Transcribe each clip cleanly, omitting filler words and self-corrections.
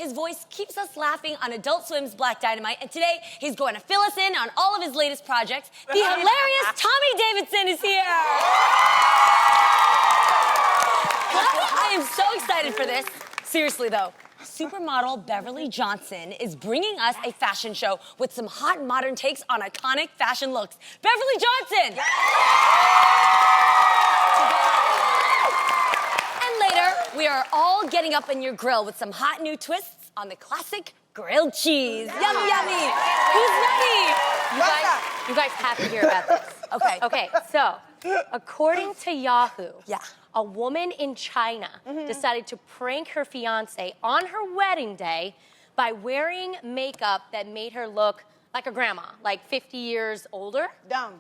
his voice keeps us laughing on Adult Swim's Black Dynamite, and today he's going to fill us in on all of his latest projects. The hilarious Tommy Davidson is here. I am so excited for this. Seriously, though. Supermodel Beverly Johnson is bringing us a fashion show with some hot modern takes on iconic fashion looks. Beverly Johnson! And later, we are all getting up in your grill with some hot new twists on the classic grilled cheese. Yummy, yummy. Who's ready? You guys have to hear about this. Okay, so, according to Yahoo, yeah. A woman in China decided to prank her fiancé on her wedding day by wearing makeup that made her look like a grandma, like 50 years older. Dumb.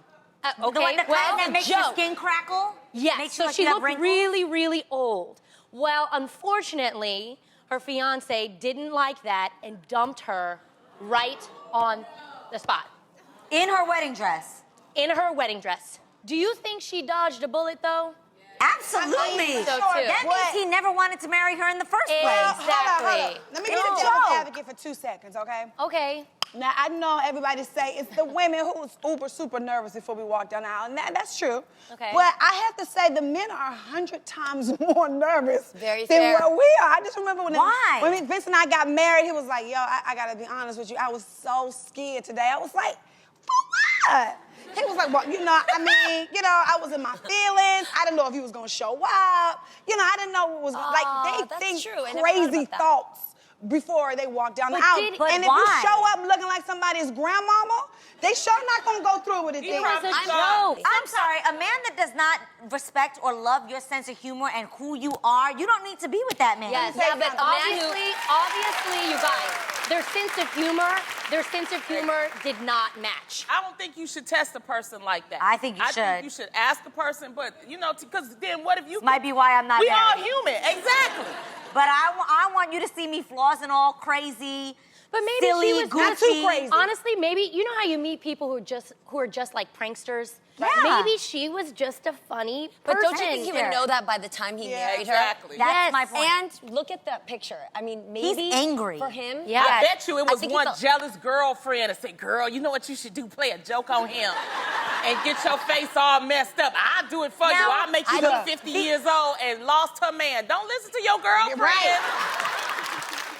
Okay, the kind that makes your skin crackle? Yes, so she looked really, really old. Well, unfortunately, her fiancé didn't like that and dumped her right on the spot. In her wedding dress? In her wedding dress. Do you think she dodged a bullet, though? Absolutely. So too. That means he never wanted to marry her in the first place. Exactly. Let me be the devil's advocate for 2 seconds, okay? Okay. Now, I know everybody say it's the women who's super nervous before we walk down the aisle, and that's true. Okay. But I have to say the men are 100 times more nervous Very than fair. what we are. I just remember when Vince and I got married, he was like, yo, I gotta be honest with you, I was so scared today. I was like, for what? He was like, well, I was in my feelings. I didn't know if he was gonna show up. I didn't know what was they think crazy thoughts before they walk down the aisle. And if you show up looking like somebody's grandmama, they sure not gonna go through with it. It was a joke. I'm sorry, a man that does not respect or love your sense of humor and who you are, you don't need to be with that man. Yes, yeah, but obviously, you guys, their sense of humor did not match. I don't think you should test a person like that. I think you should. I think you should ask a person, but, because then what if you... Might be why I'm not We married. all human, exactly. But I want you to see me flossing all crazy, but maybe silly, she was goofy. not too crazy. Honestly, maybe, you know how you meet people who are just like pranksters? Yeah. Maybe she was just a funny person. But don't you think he would know that by the time he married her? Exactly. That's my point. And look at that picture. I mean, maybe He's angry. for him. Yeah. I bet you it was think one jealous girlfriend that said, girl, you know what you should do? Play a joke on him and get your face all messed up. I'll do it for you. I'll make you look 50 years old and lost her man. Don't listen to your girlfriend. Right.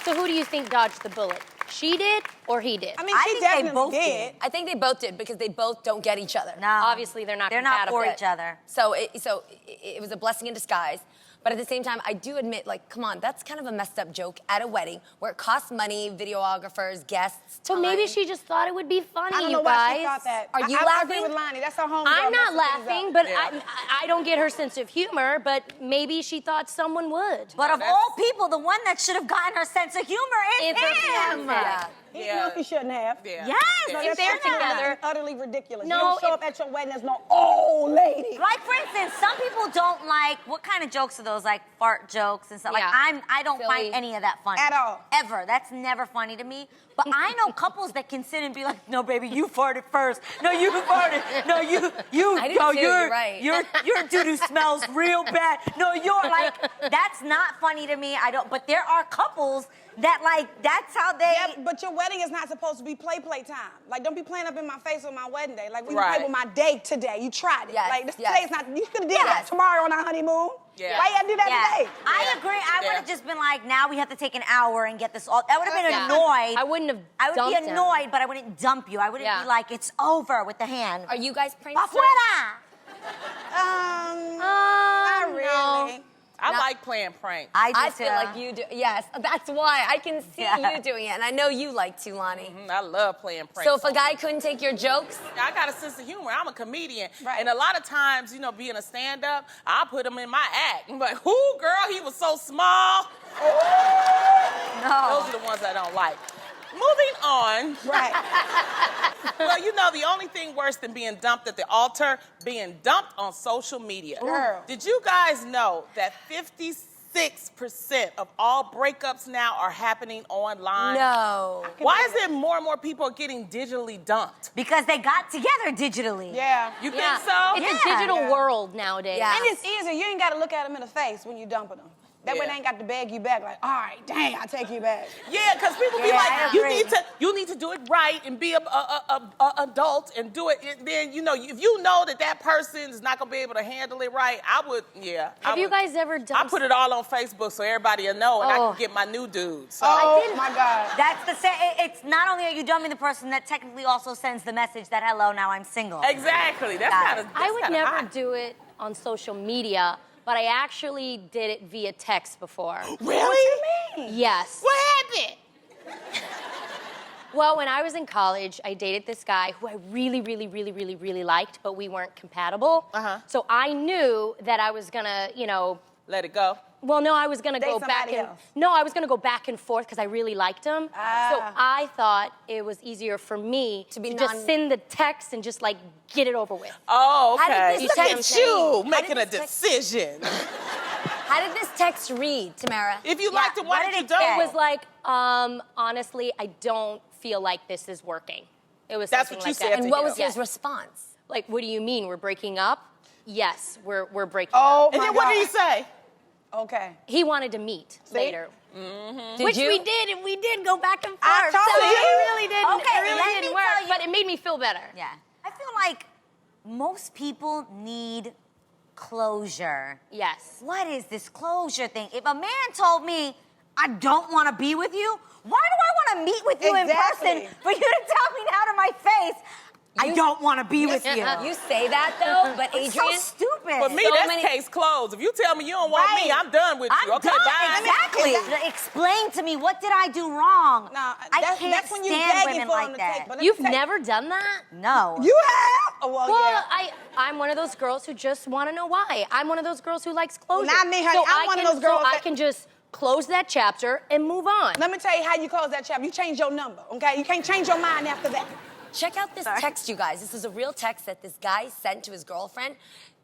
So who do you think dodged the bullet? She did or he did? I mean, she definitely did. I think they both did because they both don't get each other. No. Obviously, they're not for each other. So it was a blessing in disguise. But at the same time, I do admit, come on, that's kind of a messed up joke at a wedding where it costs money, videographers, guests, So maybe she just thought it would be funny, I don't know you guys. why she thought that. Are you I laughing? agree with Lonnie. That's her homegirl. I'm not laughing, but Yeah. I don't get her sense of humor, but maybe she thought someone would. But of all people, the one that should have gotten her sense of humor is It's her him. fiancé. He knew he shouldn't have. Yeah. Yes, No, If that's they're utterly- together- utterly ridiculous. No, You don't show up at your wedding as no old lady. Like, for instance, some people don't like, what kind of jokes are those? Like fart jokes and stuff. Yeah. Like, I don't Silly. find any of that funny. At all. Ever. That's never funny to me. But I know couples that can sit and be like, no, baby, you farted first. No, you farted. No, you, I do too, you're right. Your doo-doo smells real bad. No, you're like, that's not funny to me. But there are couples that, that's how they... Yeah, but your wedding is not supposed to be play time. Like, don't be playing up in my face on my wedding day. Like, we Right. played with my date today. You tried it. Yes, Like, yes. today's not... You could have did that tomorrow on our honeymoon. Yeah. Why you gotta do that today? I agree. I would have just been like, now we have to take an hour and get this all... I would have been Yeah. annoyed. I wouldn't have I would be dumped him. annoyed, but I wouldn't dump you. I wouldn't Yeah. be like, it's over with the hand. Are you guys pranksters? Pa fuera! Not really. I like playing pranks. I feel like you do. Yes, that's why. I can see Yeah. you doing it, and I know you like to, Lonnie. I love playing pranks. So if a guy couldn't take your jokes, I got a sense of humor. I'm a comedian. Right. And a lot of times, being a stand-up, I put him in my act. I'm like, whoo, girl, he was so small. No. Those are the ones I don't like. Moving on. Right. Well, the only thing worse than being dumped at the altar, being dumped on social media. Girl. Did you guys know that 56% of all breakups now are happening online? no. Why is it more and more people are getting digitally dumped? Because they got together digitally. Yeah. You Yeah. think so? It's Yeah. a digital Yeah. world nowadays. Yeah. And it's easier. You ain't got to look at them in the face when you dumping them. That way they ain't got to beg you back. Like, all right, dang, I take you back. Yeah, because people be like, you need to do it right and be a adult and do it. And then, you know, if you know that person is not going to be able to handle it right, I would, yeah. Have you guys ever done... I put it all on Facebook so everybody will know and I can get my new dude. So. Oh, my God. That's the same. It's not only are you dumping the person, that technically also sends the message that, hello, now I'm single. Exactly. That's kind of I would never do it on social media, but I actually did it via text before. Really? What you mean? Yes. What happened? Well, when I was in college, I dated this guy who I really, really, really, really, really liked, but we weren't compatible. So I knew that I was gonna, you know... Let it go? Well, no, I was gonna Date go back somebody and... else. No, I was gonna go back and forth because I really liked him. So I thought it was easier for me to just send the text and just, like, get it over with. Oh, okay. How did this Look text at you read? making a decision. How did this text read, Tamara? If you liked it, why did you do It it? was like, honestly, I don't feel like this is working. It was That's something what you like said that. to And what him. was his response? Like, what do you mean? We're breaking up? Yes, we're breaking Oh, up. And then what did he say? Okay. He wanted to meet later. Which you? we did, and we did go back and forth. I told so you. it really didn't, Okay, it really let me didn't tell work, you- but it made me feel better. Yeah. I feel like most people need closure. Yes. What is this closure thing? If a man told me, I don't want to be with you, why do I want to meet with you in Exactly. person for you to tell me now to my face, I don't want to be with you? You say that, though, but It's so Adrian... stupid. For me, So that's many- case closed. If you tell me you don't want me, I'm done with you. I'm Okay, done. bye. Exactly. Explain to me, what did I do wrong? No, I that's, can't that's when you stand begging women for like them to that. take. But let me You've tell you- never done that? No. You have? Oh, well, Well, yeah. I'm one of those girls who just want to know why. I'm one of those girls who likes closure. Not me, honey. So I'm one of those girls So I that- can just close that chapter and move on. Let me tell you how you close that chapter. You change your number, okay? You can't change your mind after that. Check out this text, you guys. This is a real text that this guy sent to his girlfriend,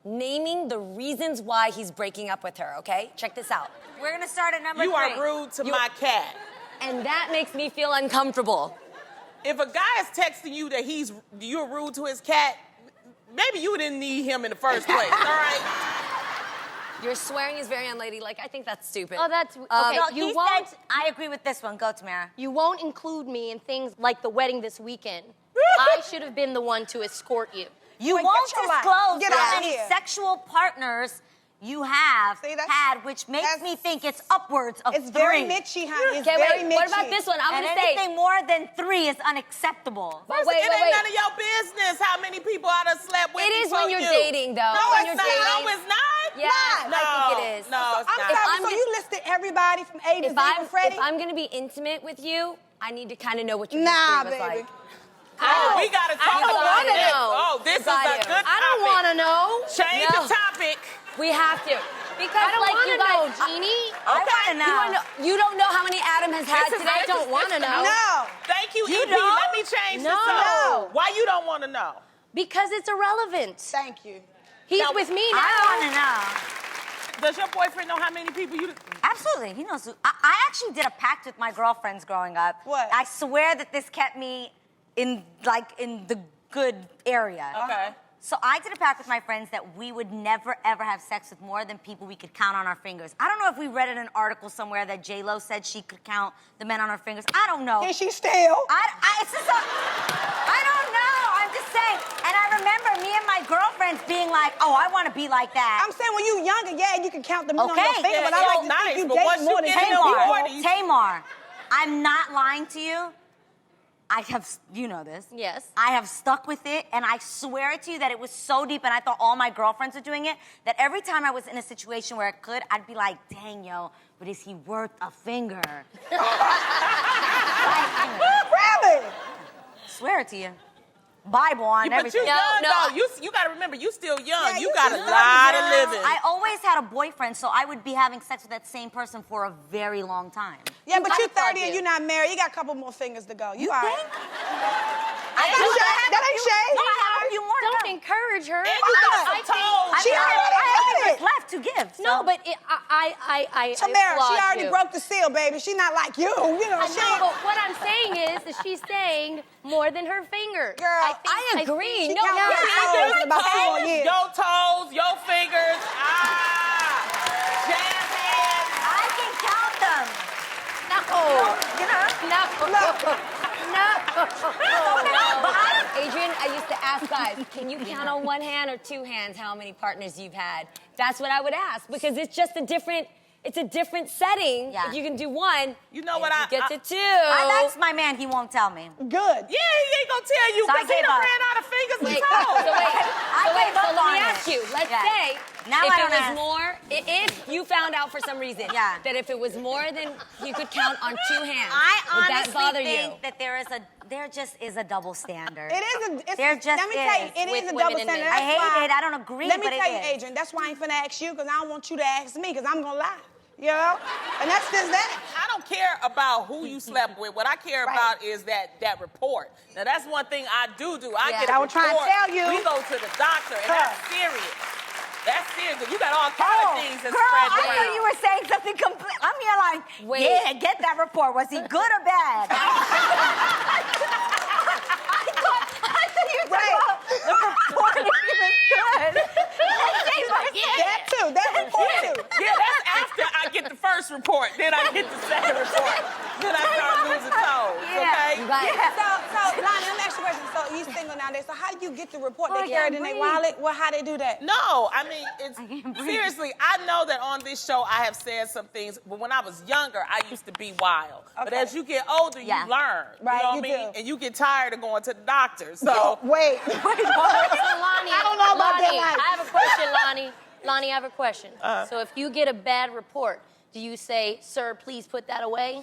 naming the reasons why he's breaking up with her, okay? Check this out. We're going to start at number You 3. are rude to my cat. And that makes me feel uncomfortable. If a guy is texting you that you're rude to his cat, maybe you didn't need him in the first place, all right? Your swearing is very unladylike. I think that's stupid. Oh, that's okay. No, you he won't. said, I agree with this one. Go, Tamara. You won't include me in things like the wedding this weekend. I should have been the one to escort you. You Wait, won't get your life. disclose Get how outta many here. sexual partners you have See, that's- had, which makes that's- me think it's upwards of It's 3. very Mitchie, honey. It's Okay, very wait. Mitchie. What about this one? I'm And gonna say. anything more than 3 is unacceptable. But It ain't none of your business how many people I done slept with. It is before when you're you. dating, though. No, When it's you're not. dating. No, it's not. Yeah, no, I think it is. No, it's I'm not. sorry, I'm so just- you listed everybody from A to Z with Freddie? If I'm gonna be intimate with you, I need to kind of know what your Nah, history was baby. like. Oh, we gotta talk don't about wanna this. know. Oh, this is You a got good it. topic. I don't want to know. Change No. the topic. We have to. Because I don't like want you to know, guys, Jeannie. I Okay. want to know. you don't know how many Adam has had This is- today. I don't want to know. No. Thank you, You EP. don't? Let me change No. this up. No. Why you don't want to know? Because it's irrelevant. Thank you. He's Now, with me now. I want to know. Does your boyfriend know how many people you... Absolutely, he knows. I actually did a pact with my girlfriends growing up. What? I swear that this kept me in the good area. Okay. So I did a pact with my friends that we would never ever have sex with more than people we could count on our fingers. I don't know if we read in an article somewhere that J-Lo said she could count the men on her fingers. I don't know. Can she still? It's just I don't know. I'm just saying. And I remember me and my girlfriends being like, "Oh, I want to be like that." I'm saying when you younger, yeah, you can count them on your Okay, finger, yeah, but I yeah, like to nice, think you but date once you more than get 10 in the people. forties- Tamar, I'm not lying to you. I have, you know this. Yes. I have stuck with it, and I swear it to you that it was so deep, and I thought all my girlfriends were doing it, that every time I was in a situation where I could, I'd be like, dang, yo, but is he worth a finger? Really? Swear it to you. Bible on But you everything. young, no, though. You got to remember, you still young. Yeah, you you got a still lot young. of living. I always had a boyfriend, so I would be having sex with that same person for a very long time. Yeah, but I you're applaud 30 and you. you're not married. You got a couple more fingers to go. You all think? right. I That ain't shade. That ain't shade. No, I have a few more to Don't go. encourage her. And you got some toes. She already I have did it. left to give. So. No, but I Tamara, applaud she already you. broke the seal, baby. She not like you. You know, I she know, but what I'm saying is that she's saying more than her fingers. Girl, I agree. she No, count yeah, her I toes agree. in about 2 more years. Your toes, your fingers. Jazz hands. You know? Adrian, I used to ask guys, can you count on one hand or two hands how many partners you've had? That's what I would ask because it's just a different setting. Yeah. If you can do one, You know what you get to two. I asked my man, he won't tell me. Good. Yeah, he ain't gonna tell you So I because he gave done up. ran out of fingers and Wait, toes. so gave up let me on ask it. you. Let's Yeah. say Now if I it don't was ask. more, if you found out for some reason Yeah. that if it was more than you could count on two hands, I would that honestly bother think you? that there just is a double standard. It is a. There just let me tell you, is. it With is a women double and men. standard. I That's hate why- it. I don't agree, Let me but tell it you, is. Adrian. That's why I ain't finna ask you because I don't want you to ask me because I'm gonna lie. You know, and that's just that. I don't care about who you slept with. What I care Right. about is that report. Now that's one thing I do. I Yeah. get a I was trying to report. tell you. We go to the doctor, and Huh. that's serious. That's serious. You got all kinds of things that's girl, spread I around. thought you were saying something complete. I'm here like, Wait. yeah, get that report. Was he good or bad? I thought you were talking about the report if he was good. That too. That report too. Yeah, that's after I get the first report. Then I get the second report. Then I start losing toes. Okay. Right. So, Lonnie, let me ask you a question. So, you single nowadays. So, how do you get the report? Oh, They carry it in their breathe. wallet? Well, how they do that? No, I mean, it's can't breathe. seriously, I know that on this show I have said some things, but when I was younger, I used to be wild. But Okay. as you get older, Yeah. you learn. Right, You know what I you mean? do. And you get tired of going to the doctor. So, Wait. So Lonnie, I don't know about that life. I have a question, Lonnie. Lonnie, I have a question. So if you get a bad report, do you say, "Sir, please put that away"?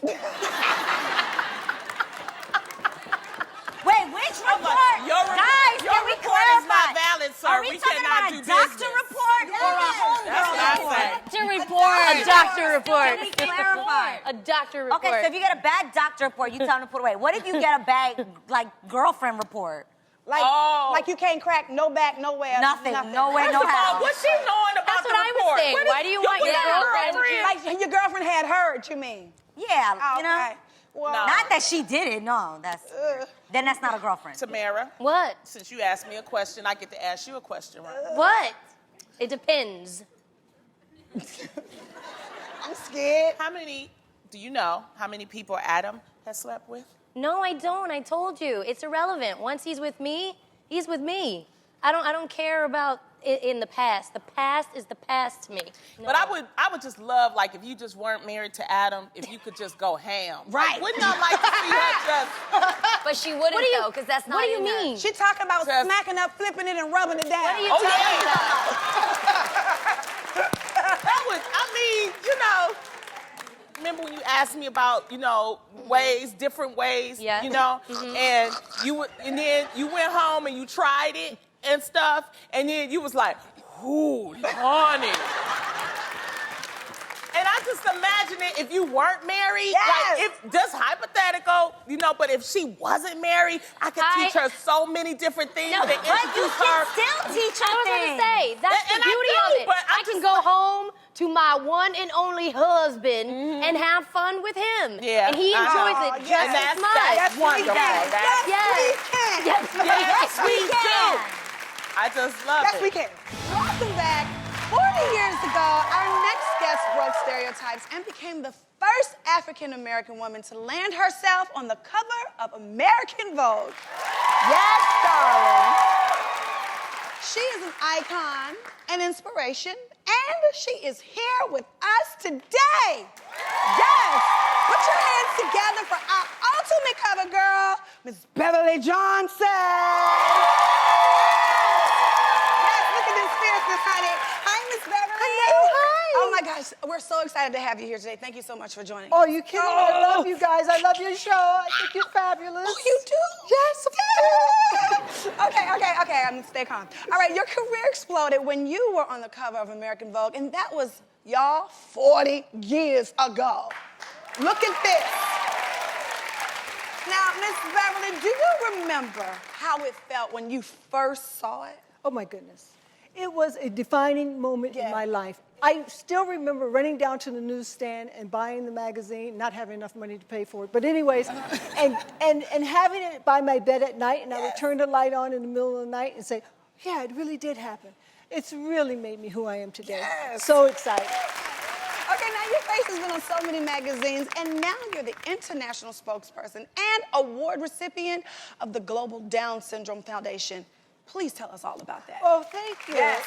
Wait, which report? your Guys, your can we report is clarify? not valid, sir. Are we, We talking cannot about do a doctor business. report or a homegirl That's what I report? say. Doctor report. A doctor report. Can we clarify? A doctor report. Okay, so if you get a bad doctor report, you tell them to put away. What if you get a bad, like, girlfriend report? Like you can't crack no back, nowhere. Nothing. Nowhere, no First of all, how. what's she knowing about That's the what I was report? saying. What Why is- do you want put your that girlfriend Like your girlfriend had heard, you mean? Yeah, you know? Okay. Well, No. Not that she did it, no. Then that's not a girlfriend. Tamara, What? since you asked me a question, I get to ask you a question, right? What? It depends. I'm scared. Do you know how many people Adam has slept with? No, I don't. I told you. It's irrelevant. Once he's with me, he's with me. I don't care about it in the past. The past is the past to me. No. But I would just love, like, if you just weren't married to Adam, if you could just go ham. Right. Like, wouldn't I like to see her just... But she wouldn't What do you- though, because that's not What do you in her. mean? She talking about Just- smacking up, flipping it, and rubbing it down. What are you Oh, talking yeah. about? That would, I mean, remember when you asked me about, different ways, Yeah. and and then you went home and you tried it and stuff, and then you was like, ooh, honey. And I just imagine it if you weren't married, Yes. like if just hypothetical, but if she wasn't married, I could teach her so many different things No, that but You introduce her. can still teach I her was going things. to say, that's And the I beauty do, of it. but I can go home to my one and only husband and have fun with him. Yeah, And he I know. enjoys it yes. just And as much. that's wonderful. Yes, Yes. we can. Yes, Yes, we We do. can. I just love Yes, it. we can. Welcome back. 40 years ago, our next guest broke stereotypes and became the first African-American woman to land herself on the cover of American Vogue. Yes, darling. She is an icon, an inspiration, and she is here with us today. Yes! Put your hands together for our ultimate cover girl, Miss Beverly Johnson. Yes, look at this fierceness, honey. Hi, Miss Beverly. Hello, hi. Oh my gosh, we're so excited to have you here today. Thank you so much for joining. Oh, you kidding? I love you guys. I love your show. I think you're fabulous. Oh, you do? Yes, of course. Okay, I'm gonna stay calm. All right, your career exploded when you were on the cover of American Vogue, and that was, y'all, 40 years ago. Look at this. Now, Miss Beverly, do you remember how it felt when you first saw it? Oh, my goodness. It was a defining moment Yeah. in my life. I still remember running down to the newsstand and buying the magazine, not having enough money to pay for it. But anyways, and having it by my bed at night, and I would turn the light on in the middle of the night and say, yeah, it really did happen. It's really made me who I am today. Yes. So excited. Okay, now your face has been on so many magazines, and now you're the international spokesperson and award recipient of the Global Down Syndrome Foundation. Please tell us all about that. Oh, thank you. Yes,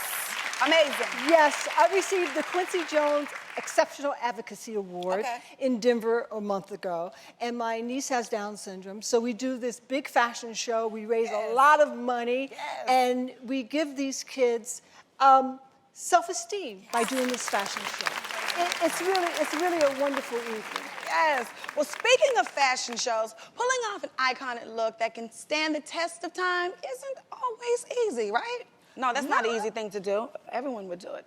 amazing. Yes, I received the Quincy Jones Exceptional Advocacy Award in Denver a month ago, and my niece has Down syndrome, so we do this big fashion show. We raise a lot of money, and we give these kids self-esteem by doing this fashion show. It's really a wonderful evening. Yes. Well, speaking of fashion shows, pulling off an iconic look that can stand the test of time isn't always easy, right? No, that's not an easy thing to do. Everyone would do it.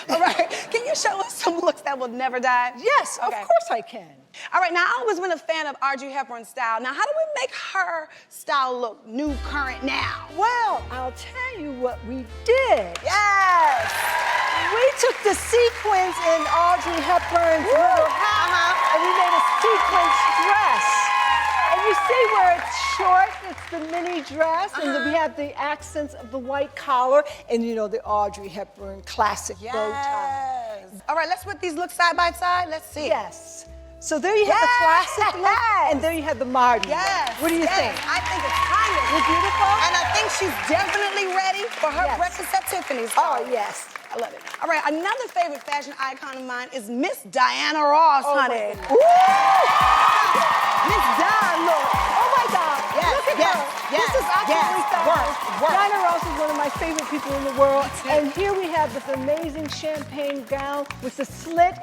All right, can you show us some looks that will never die? Yes, of course I can. All right, now, I've always been a fan of Audrey Hepburn's style. Now, how do we make her style look new, current now? Well, I'll tell you what we did. Yes! We took the sequins in Audrey Hepburn's little hat, and we made a sequins dress. And you see where it's short, it's the mini dress, and then we have the accents of the white collar, and you know, the Audrey Hepburn classic bow tie. All right, let's put these looks side by side. Let's see. Yes. So there you have the classic look, and there you have the modern look. What do you think? I think it's timeless. It's beautiful? And I think she's definitely ready for her breakfast at Tiffany's. Oh, yes. I love it. All right, another favorite fashion icon of mine is Miss Diana Ross, honey. Miss Diana, look. Oh my God. Look at her. This is absolutely fabulous. Diana Ross is one of my favorite people in the world. And here we have this amazing champagne gown with the slit.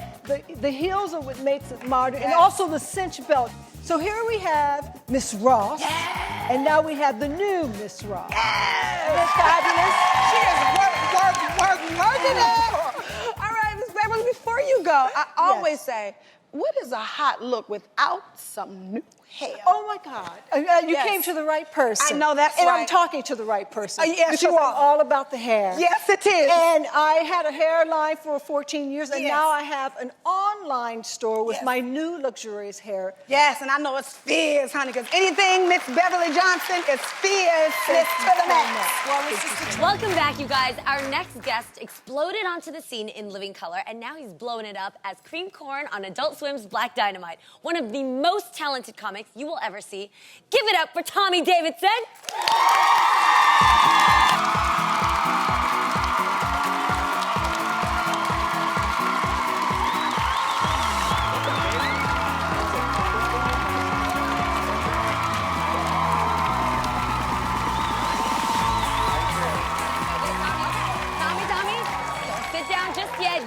The heels are what makes it modern, and also the cinch belt. So here we have Miss Ross, and now we have the new Miss Ross. Isn't it fabulous? She is working it. All right, Miss Beverly, before you go, I always say, what is a hot look without some new hair? Oh my God. You came to the right person. I know that's and right. I'm talking to the right person. Yes, because you are all about the hair. Yes, it is. And I had a hairline for 14 years, and now I have an online store with my new luxurious hair. Yes, and I know it's fierce, honey, because anything Miss Beverly Johnson is fierce to the max. Welcome back, you guys. Our next guest exploded onto the scene in living color, and now he's blowing it up as Cream Corn on Adult Swim's Black Dynamite, one of the most talented comics you will ever see. Give it up for Tommy Davidson.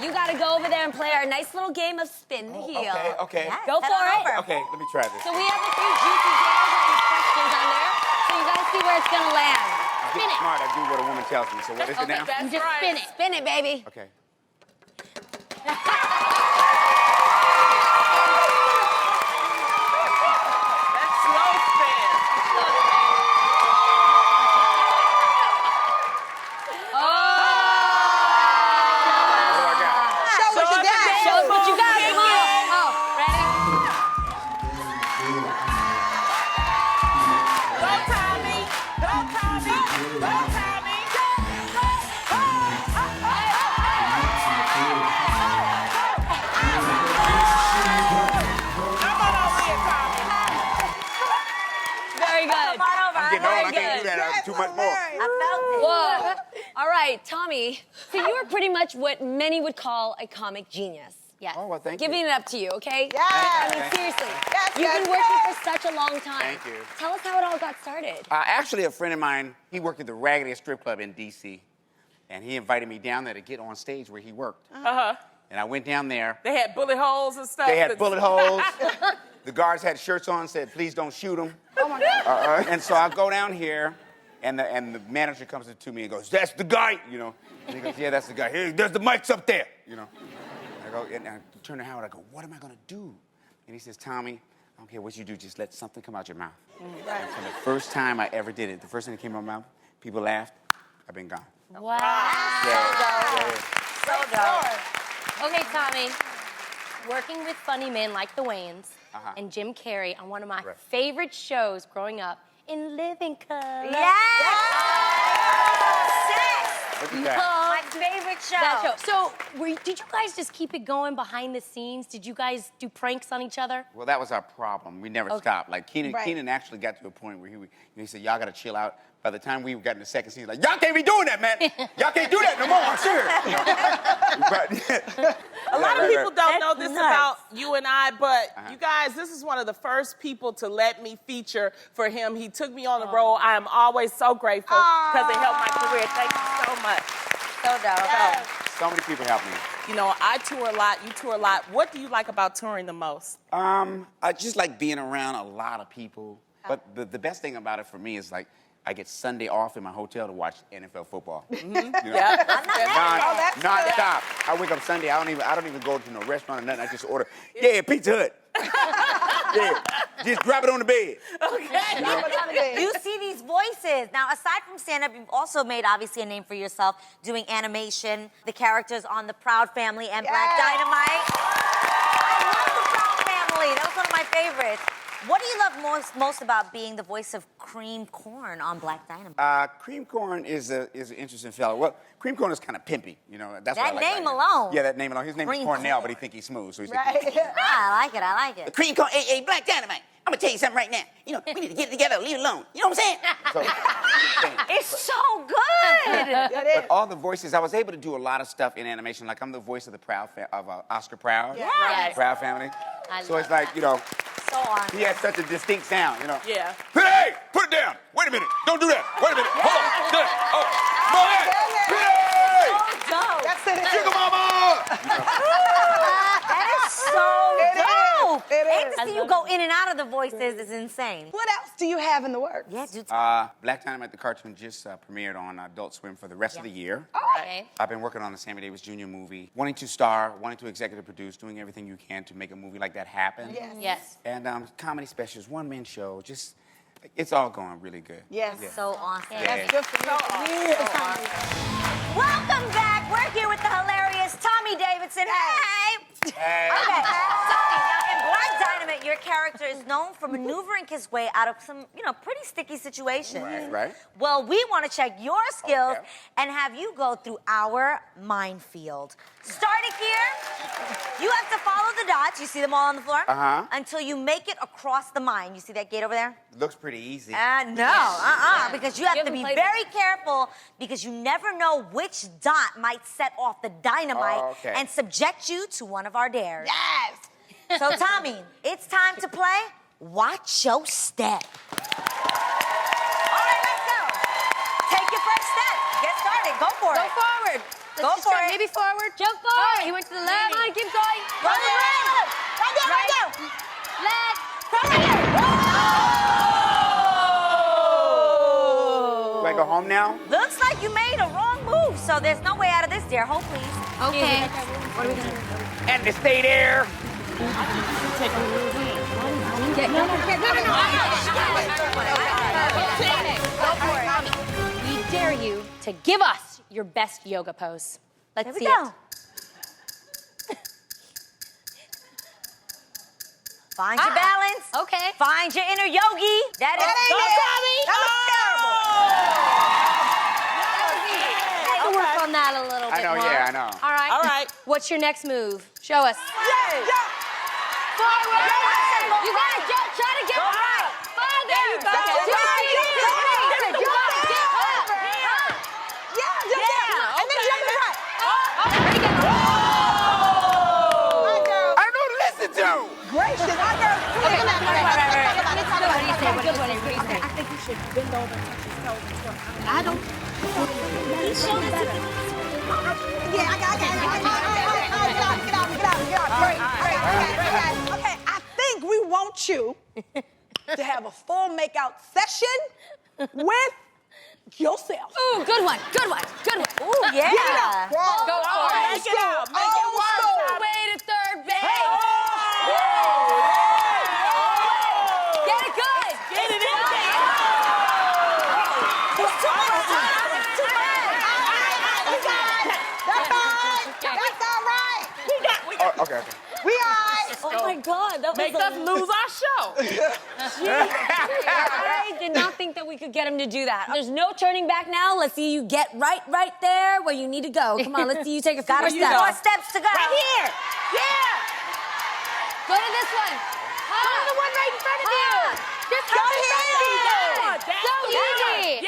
You gotta go over there and play our nice little game of spin the heel. Okay. Yes, Go for it. Okay, let me try this. So we have a few juicy games and questions on there. So you gotta see where it's gonna land. Spin it. Smart, I do what a woman tells me. So what is it now? That's Just right. spin it. Spin it, baby. Okay. That's slow spin. Show us what you got. Come on. Oh, ready? Go, Tommy. Go, Tommy. Go, Tommy. Come on over here, Tommy. Very good. Come on over. I'm getting old. I can't do good. that. Too much more. I felt it. Whoa. All right, Tommy. So you are pretty much what many would call a comic genius. Yes. Oh, well, thank you. Giving it up to you, okay? Yes. I mean, seriously. You've been working for such a long time. Thank you. Tell us how it all got started. Actually, a friend of mine, he worked at the Raggedy Strip Club in D.C., and he invited me down there to get on stage where he worked. Uh-huh. And I went down there. They had bullet holes and stuff. They had bullet holes. The guards had shirts on, said, please don't shoot them. Oh, my God. And so I go down here, and the manager comes to me and goes, that's the guy, you know. And he goes, yeah, that's the guy. Hey, there's the mics up there, you know. I go, and I turn to Howard, I go, what am I gonna do? And he says, Tommy, I don't care what you do, just let something come out your mouth. Right. And from the first time I ever did it, the first thing that came out of my mouth, people laughed, I've been gone. Wow. So dope. Okay, Tommy. Working with funny men like the Wayans and Jim Carrey on one of my favorite shows growing up, In Living Color. Yes! Look at that. My favorite show. That show. So, did you guys just keep it going behind the scenes? Did you guys do pranks on each other? Well, that was our problem. We never stopped. Like Keenan actually got to a point where he said, "Y'all got to chill out." By the time we got in the second season, like, y'all can't be doing that, man. Y'all can't do that no more. I'm serious. A lot of people don't know this about you and I, but you guys, this is one of the first people to let me feature for him. He took me on the road. I am always so grateful because it helped my career. Thank you so much. So dope. Yes. So many people help me. You know, I tour a lot. You tour a lot. What do you like about touring the most? I just like being around a lot of people. But the best thing about it for me is like, I get Sunday off in my hotel to watch NFL football. You know? Non-stop. I wake up Sunday. I don't even go to no restaurant or nothing. I just order. Yeah, Pizza Hut. Yeah, just drop it on the bed. Okay. You see these voices. Now, aside from stand-up, you've also made, obviously, a name for yourself doing animation, the characters on The Proud Family and Black Dynamite. I love The Proud Family. That was one of my favorites. What do you love most about being the voice of Cream Corn on Black Dynamite? Cream Corn is an interesting fellow. Well, Cream Corn is kind of pimpy, you know. That's that what I like name alone. Yeah, that name alone. His name is Cornell, but he think he's smooth, so he's like, I like it. Cream Corn, hey, Black Dynamite. I'm gonna tell you something right now. You know, we need to get it together, leave it alone. You know what I'm saying? It's so good. But all the voices, I was able to do a lot of stuff in animation. Like I'm the voice of the Oscar Proud. Yes. Proud Family. So it's like, you know, so awesome. he has such a distinct sound, you know. Yeah. Hey, put it down. Wait a minute. Don't do that. Wait a minute. Hold on. Oh, come on. Hey! Dope. That's it. Sugar mama! That is so dope. It is. And to see you go in and out of the voices is insane. What else do you have in the works? Yeah, dude. Black Dynamite, the cartoon, just premiered on Adult Swim for the rest of the year. Okay. I've been working on the Sammy Davis Jr. movie, wanting to star, wanting to executive produce, doing everything you can to make a movie like that happen. Yes. And comedy specials, one-man show, just, it's all going really good. Yes. Yeah. So awesome. Yeah. Good for you. Welcome back. We're here with the hilarious Tommy Davidson. Hey. Hey. Okay. Tommy, now in Black Dynamite, your character is known for maneuvering his way out of some, pretty sticky situations. Right. Well, we want to check your skills and have you go through our minefield. Starting here, you have to follow the dots. You see them all on the floor? Until you make it across the mine. You see that gate over there? Looks pretty easy. Because you have to be very careful because you never know which dot might set off the dynamite and subject you to one of our dares. Yes. So, Tommy, it's time to play Watch Your Step. All right, let's go. Take your first step. Get started. Go for it. Go forward. Go for it. Maybe forward. Jump forward. He went to the left. Come on, keep going. Go right. Right down. Left. Do I go home now? Looks like you made a wrong move, so there's no way out of this, dear. Hold, please. Okay. What are we gonna do? And to stay there. We dare you to give us your best yoga pose. Let's see it. Find your balance. Okay. Find your inner yogi. That is ain't it. That was terrible. We'll work on that a little bit more. I know. All right. All right. What's your next move? Show us. Forward. You gotta jump. Try to get right. farther. There you go. Okay. Jump Just right. keep Jump going. right. You gotta get up. And then jump right. I know to listen to. Gracious, I got I think you should bend over and touch his toes and stuff. I don't. Yeah, I got it. Get out. Great. Okay, I think we want you to have a full makeout session with yourself. Ooh, good one. Ooh, yeah. Go for it. Make it out. Make it Old work. school. Way to third base. Get it good. Get it in there. That's all right. Okay. We all right. Oh my God, that was Make us lose our show. I did not think that we we could get him to do that. There's no turning back now. Let's see you get right there where you need to go. Come on, let's see you take a few more steps. More steps to go. Right here. Yeah. Go to this one. Go to the one right in front of you. Just go here. So easy.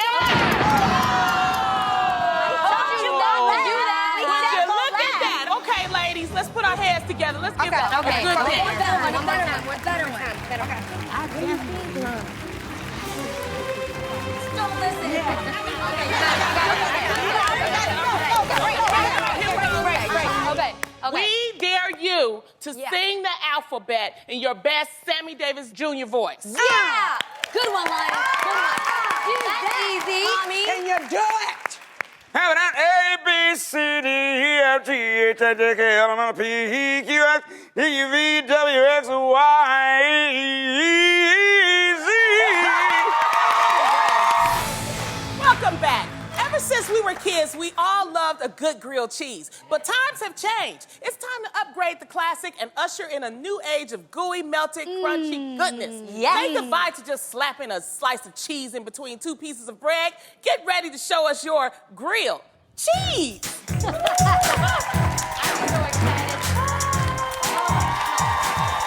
Look at that. Okay, ladies, let's put our hands together. Let's give it a good dance. One better one. Don't listen. We dare you to sing the alphabet in your best Sammy Davis Jr. voice. Yeah! Good one, Lion. Good one. That's easy. Mommy. Can you do it? Have it out. A, B, C, D, E, F, G, H, I, J, K, L, M, N, P, Q, R, S, T, U, V, W, X, Y, Z. Welcome back. Ever since we were kids, we all loved a good grilled cheese. But times have changed. It's time to upgrade the classic and usher in a new age of gooey, melted, crunchy goodness. Say goodbye to just slapping a slice of cheese in between two pieces of bread. Get ready to show us your grilled cheese.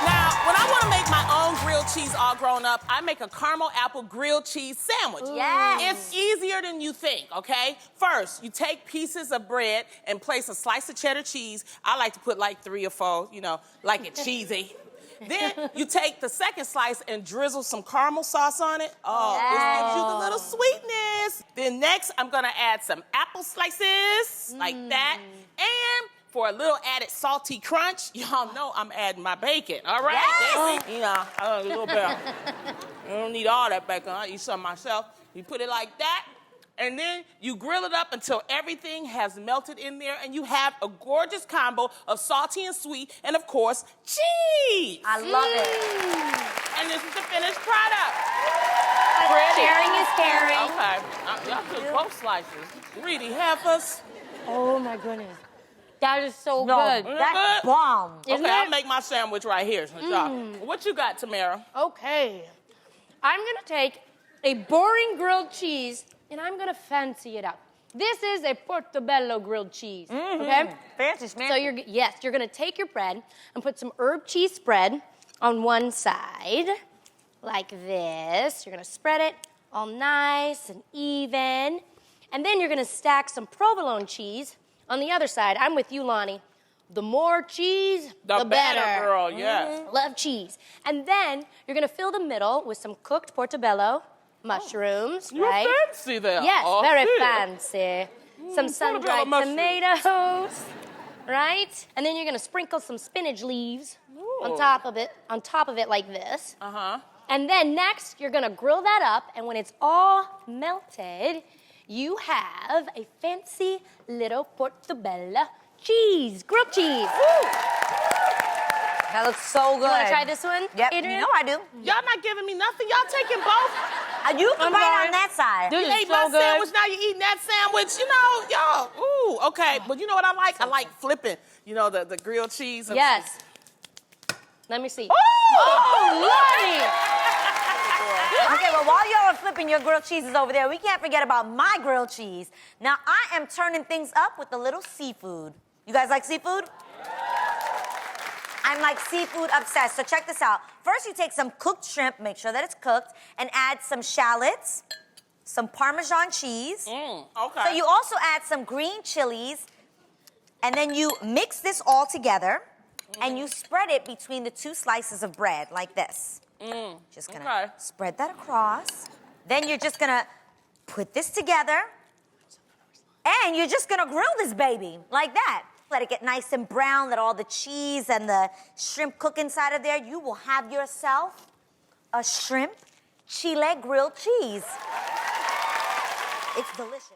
Now, when I want to make my own grilled cheese all grown up, I make a caramel apple grilled cheese sandwich. Yes. It's easier than you think, okay? First, you take pieces of bread and place a slice of cheddar cheese. I like to put like 3 or 4, you know, like it cheesy. Then you take the second slice and drizzle some caramel sauce on it. Oh, this gives you the little sweetness. Then next, I'm gonna add some apple slices, like that. And for a little added salty crunch, y'all know I'm adding my bacon, all right? Yes. You know, a little bit. I don't need all that bacon. I eat some myself. You put it like that, and then you grill it up until everything has melted in there, and you have a gorgeous combo of salty and sweet, and of course, cheese. I love it. And this is the finished product. Sharing is caring. Okay, y'all took both slices. Greedy heifers. Oh my goodness. That is so No, good. that's bomb. Isn't Okay, I'll it? make my sandwich right here. What you got, Tamara? Okay. I'm gonna take a boring grilled cheese and I'm gonna fancy it up. This is a portobello grilled cheese. Okay? Fancy, schmancy. So you're gonna take your bread and put some herb cheese spread on one side, like this. You're gonna spread it all nice and even. And then you're gonna stack some provolone cheese on the other side. I'm with you, Lonnie. The more cheese, the better. Girl, yes. Love cheese. And then you're gonna fill the middle with some cooked portobello, mushrooms, You're right? fancy there. Yes, Oh, very see. fancy. Some sun-dried portobello mushrooms. tomatoes, right? And then you're gonna sprinkle some spinach leaves on top of it like this. Uh-huh. And then next, you're gonna grill that up, and when it's all melted, you have a fancy little portobello cheese, grilled cheese. That looks so good. You wanna try this one, Yep, Adrian? you know I do. Y'all not giving me nothing. Y'all taking both. You can I'm bite sorry. on that side. This You is ate so my good. sandwich, now you eating that sandwich. You know, y'all. Ooh, okay. But you know what I like? I like flipping, you know, the grilled cheese. Yes. Let me see. Oh, Lonnie! Okay, well, while y'all are flipping your grilled cheeses over there, we can't forget about my grilled cheese. Now, I am turning things up with a little seafood. You guys like seafood? I'm like seafood obsessed, so check this out. First, you take some cooked shrimp, make sure that it's cooked, and add some shallots, some Parmesan cheese. okay. So you also add some green chilies, and then you mix this all together, and you spread it between the 2 slices of bread, like this. Just gonna spread that across. Then you're just gonna put this together, and you're just gonna grill this baby, like that. Let it get nice and brown, let all the cheese and the shrimp cook inside of there. You will have yourself a shrimp chile grilled cheese. It's delicious.